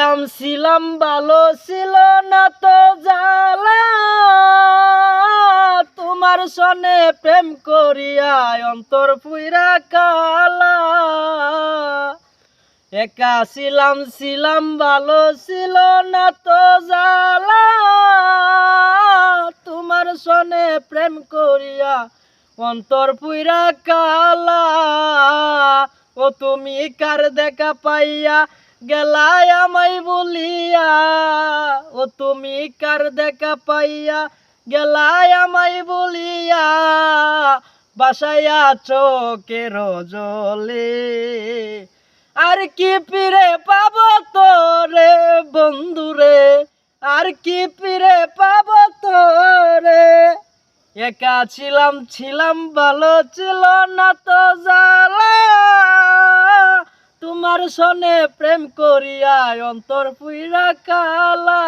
ছিলাম ভালো ছিল না তো জ্বালা, তোমার সনে প্রেম করিয়া অন্তর পুইরা কালা। একা ছিলাম ভালো ছিল না তো জ্বালা, তোমার সনে প্রেম করিয়া অন্তর পুইরা কালা। ও তুমি কার দেখা পাইয়া গেলাই আমায় বলিয়া, ও তুমি কার দেখা পাইয়া গেলাই আমায় বলিয়া, বাসায়া চোখের জলে। আর কি ফিরে পাবো তোরে বন্ধুরে, আর কি ফিরে পাবো তোরে। একা ছিলাম ভালো ছিল না তো জ্বালা, তোমার সনে প্রেম করিয়া অন্তর পুইরা কালা।